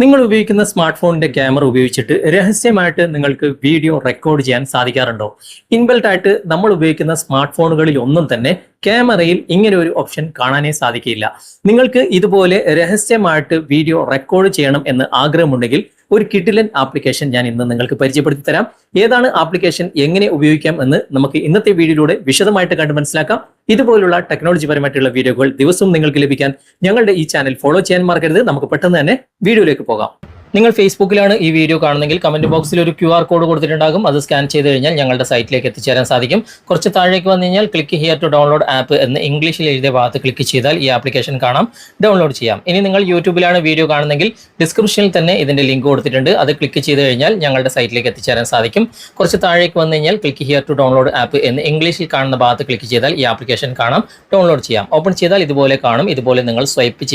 നിങ്ങൾ ഉപയോഗിക്കുന്ന സ്മാർട്ട് ഫോണിന്റെ ക്യാമറ ഉപയോഗിച്ചിട്ട് രഹസ്യമായിട്ട് നിങ്ങൾക്ക് വീഡിയോ റെക്കോർഡ് ചെയ്യാൻ സാധിക്കാറുണ്ടോ? ഇൻബിൽറ്റ് ആയിട്ട് നമ്മൾ ഉപയോഗിക്കുന്ന സ്മാർട്ട് ഫോണുകളിൽ ഒന്നും തന്നെ ക്യാമറയിൽ ഇങ്ങനെ ഒരു ഓപ്ഷൻ കാണാനേ സാധിക്കില്ല. നിങ്ങൾക്ക് ഇതുപോലെ രഹസ്യമായിട്ട് വീഡിയോ റെക്കോർഡ് ചെയ്യണം എന്ന് ആഗ്രഹമുണ്ടെങ്കിൽ ഒരു കിടിലൻ ആപ്ലിക്കേഷൻ ഞാൻ ഇന്ന് നിങ്ങൾക്ക് പരിചയപ്പെടുത്തി തരാം. ഏതാണ് ആപ്ലിക്കേഷൻ, എങ്ങനെ ഉപയോഗിക്കാം എന്ന് നമുക്ക് ഇന്നത്തെ വീഡിയോയിലൂടെ വിശദമായിട്ട് കണ്ട് മനസ്സിലാക്കാം. ഇതുപോലുള്ള ടെക്നോളജി പരമായിട്ടുള്ള വീഡിയോകൾ ദിവസവും നിങ്ങൾക്ക് ലഭിക്കാൻ ഞങ്ങളുടെ ഈ ചാനൽ ഫോളോ ചെയ്യാൻ മറക്കരുത്. നമുക്ക് പെട്ടെന്ന് തന്നെ വീഡിയോയിലേക്ക് പോകാം. നിങ്ങൾ ഫേസ്ബുക്കിലാണ് ഈ വീഡിയോ കാണുന്നെങ്കിൽ കമന്റ് ബോക്സിൽ ഒരു QR കോഡ് കൊടുത്തിട്ടുണ്ടാകും. അത് സ്കാൻ ചെയ്ത് കഴിഞ്ഞാൽ ഞങ്ങളുടെ സൈറ്റിലേക്ക് എത്തിച്ചേരാൻ സാധിക്കും. കുറച്ച് താഴേക്ക് വന്നു കഴിഞ്ഞാൽ click here to download app എന്ന് ഇംഗ്ലീഷിൽ എഴുതിയ ഭാഗത്ത് ക്ലിക്ക് ചെയ്താൽ ഈ ആപ്ലിക്കേഷൻ കാണാം, ഡൗൺലോഡ് ചെയ്യാം. ഇനി നിങ്ങൾ യൂട്യൂബിലാണ് വീഡിയോ കാണുന്നെങ്കിൽ ഡിസ്ക്രിപ്ഷനിൽ തന്നെ ഇതിന്റെ ലിങ്ക് കൊടുത്തിട്ടുണ്ട്. അത് ക്ലിക്ക് ചെയ്ത് കഴിഞ്ഞാൽ ഞങ്ങളുടെ സൈറ്റിലേക്ക് എത്തിച്ചേരാൻ സാധിക്കും. കുറച്ച് താഴേക്ക് വന്നു കഴിഞ്ഞാൽ click here to download app എന്ന് ഇംഗ്ലീഷിൽ കാണുന്ന ഭാഗത്ത് ക്ലിക്ക് ചെയ്താൽ ഈ ആപ്ലിക്കേഷൻ കാണാം, ഡൗൺലോഡ് ചെയ്യാം. ഓപ്പൺ ചെയ്താൽ ഇതുപോലെ കാണും. ഇതുപോലെ നിങ്ങൾ സ്വൈപ്പ്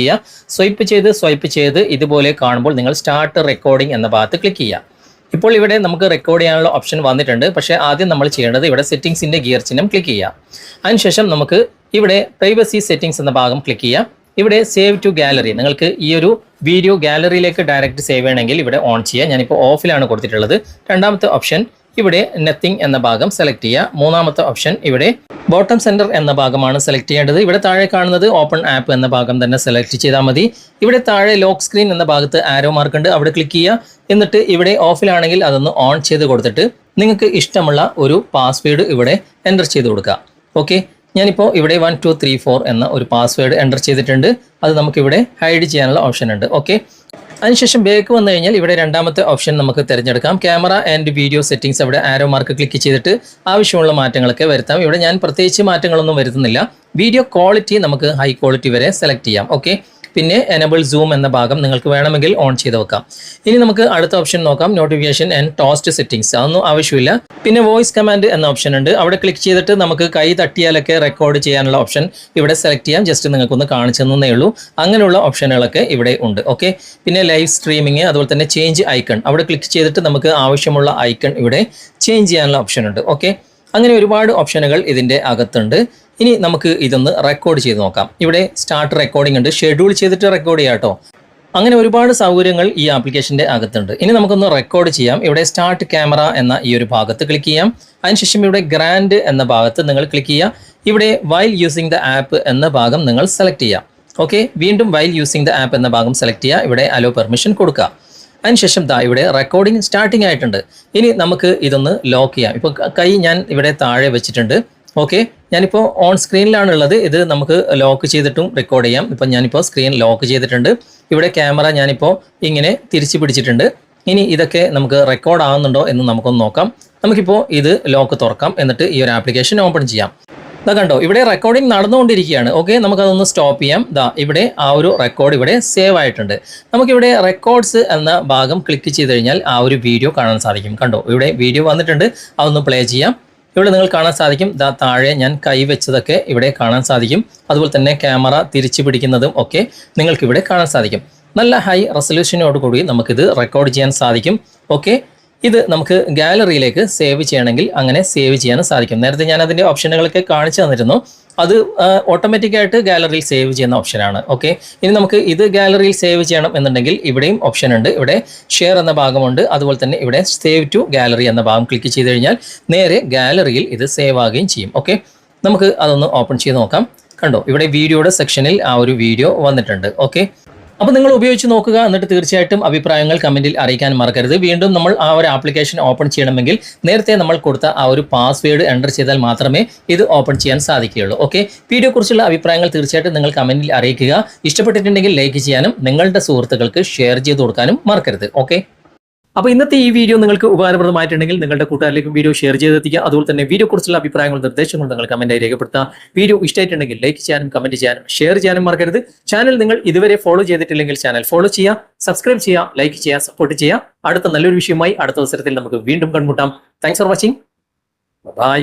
ചെയ്ത് ഇതുപോലെ കാണുമ്പോൾ നിങ്ങൾ സ്റ്റാർട്ട് റെക്കോർഡിംഗ് എന്ന ഭാഗത്ത് ക്ലിക്ക് ചെയ്യാം. ഇപ്പോൾ ഇവിടെ നമുക്ക് റെക്കോർഡ് ചെയ്യാനുള്ള ഓപ്ഷൻ വന്നിട്ടുണ്ട്. പക്ഷേ ആദ്യം നമ്മൾ ചെയ്യേണ്ടത് ഇവിടെ സെറ്റിംഗ്സിന്റെ ഗിയർ ചിഹ്നം ക്ലിക്ക് ചെയ്യാം. അതിനുശേഷം നമുക്ക് ഇവിടെ പ്രൈവസി സെറ്റിംഗ്സ് എന്ന ഭാഗം ക്ലിക്ക് ചെയ്യാം. ഇവിടെ സേവ് ടു ഗാലറി, നിങ്ങൾക്ക് ഈ ഒരു വീഡിയോ ഗാലറിയിലേക്ക് ഡയറക്റ്റ് സേവ് ചെയ്യണമെങ്കിൽ ഇവിടെ ഓൺ ചെയ്യാം. ഞാനിപ്പോൾ ഓഫിലാണ് കൊടുത്തിട്ടുള്ളത്. രണ്ടാമത്തെ ഓപ്ഷൻ ഇവിടെ നത്തിങ് എന്ന ഭാഗം സെലക്ട് ചെയ്യുക. മൂന്നാമത്തെ ഓപ്ഷൻ ഇവിടെ ബോട്ടം സെന്റർ എന്ന ഭാഗമാണ് സെലക്ട് ചെയ്യേണ്ടത്. ഇവിടെ താഴെ കാണുന്നത് ഓപ്പൺ ആപ്പ് എന്ന ഭാഗം തന്നെ സെലക്ട് ചെയ്താൽ മതി. ഇവിടെ താഴെ ലോക്ക് സ്ക്രീൻ എന്ന ഭാഗത്ത് ആരോ മാർക്ക് ഉണ്ട്, അവിടെ ക്ലിക്ക് ചെയ്യുക. എന്നിട്ട് ഇവിടെ ഓഫിലാണെങ്കിൽ അതൊന്ന് ഓൺ ചെയ്ത് കൊടുത്തിട്ട് നിങ്ങൾക്ക് ഇഷ്ടമുള്ള ഒരു പാസ്വേഡ് ഇവിടെ എൻ്റർ ചെയ്ത് കൊടുക്കുക. ഓക്കെ, ഞാനിപ്പോൾ ഇവിടെ 1234 എന്ന ഒരു പാസ്വേഡ് എൻ്റർ ചെയ്തിട്ടുണ്ട്. അത് നമുക്കിവിടെ ഹൈഡ് ചെയ്യാനുള്ള ഓപ്ഷൻ ഉണ്ട്. ഓക്കെ, അതിനുശേഷം ബാക്ക് വന്നു കഴിഞ്ഞാൽ ഇവിടെ രണ്ടാമത്തെ ഓപ്ഷൻ നമുക്ക് തിരഞ്ഞെടുക്കാം. ക്യാമറ ആൻഡ് വീഡിയോ സെറ്റിംഗ്സ്, അവിടെ ആരോ മാർക്ക് ക്ലിക്ക് ചെയ്തിട്ട് ആവശ്യമുള്ള മാറ്റങ്ങളൊക്കെ വരുത്താം. ഇവിടെ ഞാൻ പ്രത്യേകിച്ച് മാറ്റങ്ങളൊന്നും വരുത്തുന്നില്ല. വീഡിയോ ക്വാളിറ്റി നമുക്ക് ഹൈ ക്വാളിറ്റി വരെ സെലക്ട് ചെയ്യാം. ഓക്കെ, പിന്നെ എനബിൾ സൂം എന്ന ഭാഗം നിങ്ങൾക്ക് വേണമെങ്കിൽ ഓൺ ചെയ്ത് വെക്കാം. ഇനി നമുക്ക് അടുത്ത ഓപ്ഷൻ നോക്കാം, നോട്ടിഫിക്കേഷൻ ആൻഡ് ടോസ്റ്റ് സെറ്റിംഗ്സ്. അതൊന്നും ആവശ്യമില്ല. പിന്നെ വോയിസ് കമാൻഡ് എന്ന ഓപ്ഷൻ ഉണ്ട്, അവിടെ ക്ലിക്ക് ചെയ്തിട്ട് നമുക്ക് കൈ തട്ടിയാലൊക്കെ റെക്കോർഡ് ചെയ്യാനുള്ള ഓപ്ഷൻ ഇവിടെ സെലക്ട് ചെയ്യാം. ജസ്റ്റ് നിങ്ങൾക്കൊന്ന് കാണിച്ചു തന്നേ ഉള്ളൂ. അങ്ങനെയുള്ള ഓപ്ഷനുകളൊക്കെ ഇവിടെ ഉണ്ട്. ഓക്കെ, പിന്നെ ലൈവ് സ്ട്രീമിങ്, അതുപോലെ തന്നെ ചേഞ്ച് ഐക്കൺ, അവിടെ ക്ലിക്ക് ചെയ്തിട്ട് നമുക്ക് ആവശ്യമുള്ള ഐക്കൺ ഇവിടെ ചേഞ്ച് ചെയ്യാനുള്ള ഓപ്ഷൻ ഉണ്ട്. ഓക്കെ, അങ്ങനെ ഒരുപാട് ഓപ്ഷനുകൾ ഇതിൻ്റെ അകത്തുണ്ട്. ഇനി നമുക്ക് ഇതൊന്ന് റെക്കോർഡ് ചെയ്ത് നോക്കാം. ഇവിടെ സ്റ്റാർട്ട് റെക്കോർഡിംഗ് ഉണ്ട്, ഷെഡ്യൂൾ ചെയ്തിട്ട് റെക്കോർഡ് ചെയ്യാം കേട്ടോ. അങ്ങനെ ഒരുപാട് സൗകര്യങ്ങൾ ഈ ആപ്ലിക്കേഷൻ്റെ അകത്തുണ്ട്. ഇനി നമുക്കൊന്ന് റെക്കോർഡ് ചെയ്യാം. ഇവിടെ സ്റ്റാർട്ട് ക്യാമറ എന്ന ഈ ഒരു ഭാഗത്ത് ക്ലിക്ക് ചെയ്യാം. അതിനുശേഷം ഇവിടെ ഗ്രാൻഡ് എന്ന ഭാഗത്ത് നിങ്ങൾ ക്ലിക്ക് ചെയ്യുക. ഇവിടെ വൈൽ യൂസിങ് ദ ആപ്പ് എന്ന ഭാഗം നിങ്ങൾ സെലക്ട് ചെയ്യാം. ഓക്കെ, വീണ്ടും വൈൽ യൂസിങ് ദ ആപ്പ് എന്ന ഭാഗം സെലക്ട് ചെയ്യുക. ഇവിടെ അലോ പെർമിഷൻ കൊടുക്കുക. അതിനുശേഷം ഇവിടെ റെക്കോർഡിംഗ് സ്റ്റാർട്ടിംഗ് ആയിട്ടുണ്ട്. ഇനി നമുക്ക് ഇതൊന്ന് ലോക്ക് ചെയ്യാം. ഇപ്പോൾ കൈ ഞാൻ ഇവിടെ താഴെ വെച്ചിട്ടുണ്ട്. ഓക്കെ, ഞാനിപ്പോൾ ഓൺ സ്ക്രീനിലാണുള്ളത്. ഇത് നമുക്ക് ലോക്ക് ചെയ്തിട്ടും റെക്കോർഡ് ചെയ്യാം. ഇപ്പം ഞാനിപ്പോൾ സ്ക്രീൻ ലോക്ക് ചെയ്തിട്ടുണ്ട്. ഇവിടെ ക്യാമറ ഞാനിപ്പോൾ ഇങ്ങനെ തിരിച്ചു പിടിച്ചിട്ടുണ്ട്. ഇനി ഇതൊക്കെ നമുക്ക് റെക്കോർഡ് ആവുന്നുണ്ടോ എന്ന് നമുക്കൊന്ന് നോക്കാം. നമുക്കിപ്പോൾ ഇത് ലോക്ക് തുറക്കാം. എന്നിട്ട് ഈ ഒരു ആപ്ലിക്കേഷൻ ഓപ്പൺ ചെയ്യാം. ഇതാ കണ്ടോ, ഇവിടെ റെക്കോർഡിംഗ് നടന്നുകൊണ്ടിരിക്കുകയാണ്. ഓക്കെ, നമുക്കതൊന്ന് സ്റ്റോപ്പ് ചെയ്യാം. ഇവിടെ ആ ഒരു റെക്കോർഡ് ഇവിടെ സേവ് ആയിട്ടുണ്ട്. നമുക്കിവിടെ റെക്കോർഡ്സ് എന്ന ഭാഗം ക്ലിക്ക് ചെയ്ത് കഴിഞ്ഞാൽ ആ ഒരു വീഡിയോ കാണാൻ സാധിക്കും. കണ്ടോ, ഇവിടെ വീഡിയോ വന്നിട്ടുണ്ട്. അതൊന്ന് പ്ലേ ചെയ്യാം. ഇവിടെ നിങ്ങൾ കാണാൻ സാധിക്കും, താഴെ ഞാൻ കൈവച്ചതൊക്കെ ഇവിടെ കാണാൻ സാധിക്കും. അതുപോലെ തന്നെ ക്യാമറ തിരിച്ചു പിടിക്കുന്നതും ഒക്കെ നിങ്ങൾക്കിവിടെ കാണാൻ സാധിക്കും. നല്ല ഹൈ റെസൊല്യൂഷനോടുകൂടി നമുക്കിത് റെക്കോർഡ് ചെയ്യാൻ സാധിക്കും. ഓക്കെ, ഇത് നമുക്ക് ഗാലറിയിലേക്ക് സേവ് ചെയ്യണമെങ്കിൽ അങ്ങനെ സേവ് ചെയ്യാൻ സാധിക്കും. നേരത്തെ ഞാൻ അതിൻ്റെ ഓപ്ഷനുകളൊക്കെ കാണിച്ചു തന്നിരുന്നു. അത് ഓട്ടോമാറ്റിക്കായിട്ട് ഗാലറിയിൽ സേവ് ചെയ്യുന്ന ഓപ്ഷനാണ്. ഓക്കെ, ഇനി നമുക്ക് ഇത് ഗാലറിയിൽ സേവ് ചെയ്യണം എന്നുണ്ടെങ്കിൽ ഇവിടെയും ഓപ്ഷൻ ഉണ്ട്. ഇവിടെ ഷെയർ എന്ന ഭാഗമുണ്ട്. അതുപോലെ തന്നെ ഇവിടെ സേവ് ടു ഗാലറി എന്ന ഭാഗം ക്ലിക്ക് ചെയ്ത് കഴിഞ്ഞാൽ നേരെ ഗാലറിയിൽ ഇത് സേവ് ആകുകയും ചെയ്യും. ഓക്കെ, നമുക്ക് അതൊന്ന് ഓപ്പൺ ചെയ്ത് നോക്കാം. കണ്ടോ, ഇവിടെ വീഡിയോയുടെ സെക്ഷനിൽ ആ ഒരു വീഡിയോ വന്നിട്ടുണ്ട്. ഓക്കെ, അപ്പോൾ നിങ്ങൾ ഉപയോഗിച്ച് നോക്കുക. എന്നിട്ട് തീർച്ചയായിട്ടും അഭിപ്രായങ്ങൾ കമൻറ്റിൽ അറിയിക്കാൻ മറക്കരുത്. വീണ്ടും നമ്മൾ ആ ഒരു ആപ്ലിക്കേഷൻ ഓപ്പൺ ചെയ്യണമെങ്കിൽ നേരത്തെ നമ്മൾ കൊടുത്ത ആ ഒരു പാസ്വേഡ് എൻ്റർ ചെയ്താൽ മാത്രമേ ഇത് ഓപ്പൺ ചെയ്യാൻ സാധിക്കുകയുള്ളൂ. ഓക്കെ, വീഡിയോയെക്കുറിച്ചുള്ള അഭിപ്രായങ്ങൾ തീർച്ചയായിട്ടും നിങ്ങൾ കമൻറ്റിൽ അറിയിക്കുക. ഇഷ്ടപ്പെട്ടിട്ടുണ്ടെങ്കിൽ ലൈക്ക് ചെയ്യാനും നിങ്ങളുടെ സുഹൃത്തുക്കൾക്ക് ഷെയർ ചെയ്ത് കൊടുക്കാനും മറക്കരുത്. ഓക്കെ, അപ്പോൾ ഇന്നത്തെ ഈ വീഡിയോ നിങ്ങൾക്ക് ഉപകാരപ്രദമായിട്ടുണ്ടെങ്കിൽ നിങ്ങളുടെ കൂട്ടുകാരിലേക്കും വീഡിയോ ഷെയർ ചെയ്തെത്തിക്കുക. അതുപോലെ തന്നെ വീഡിയോ കുറിച്ചുള്ള അഭിപ്രായങ്ങളും നിർദ്ദേശങ്ങളും നിങ്ങൾ കമന്റായി രേഖപ്പെടുത്തുക. വീഡിയോ ഇഷ്ടമായിട്ടുണ്ടെങ്കിൽ ലൈക്ക് ചെയ്യാനും കമന്റ് ചെയ്യാനും ഷെയർ ചെയ്യാനും മറക്കരുത്. ചാനൽ നിങ്ങൾ ഇതുവരെ ഫോളോ ചെയ്തിട്ടില്ലെങ്കിൽ ചാനൽ ഫോളോ ചെയ്യുക, സബ്സ്ക്രൈബ് ചെയ്യുക, ലൈക്ക് ചെയ്യുക, സപ്പോർട്ട് ചെയ്യുക. അടുത്ത നല്ലൊരു വിഷയമായി അടുത്ത അവസരത്തിൽ നമുക്ക് വീണ്ടും കണ്ടുമുട്ടാം. Thanks for watching. ബൈ.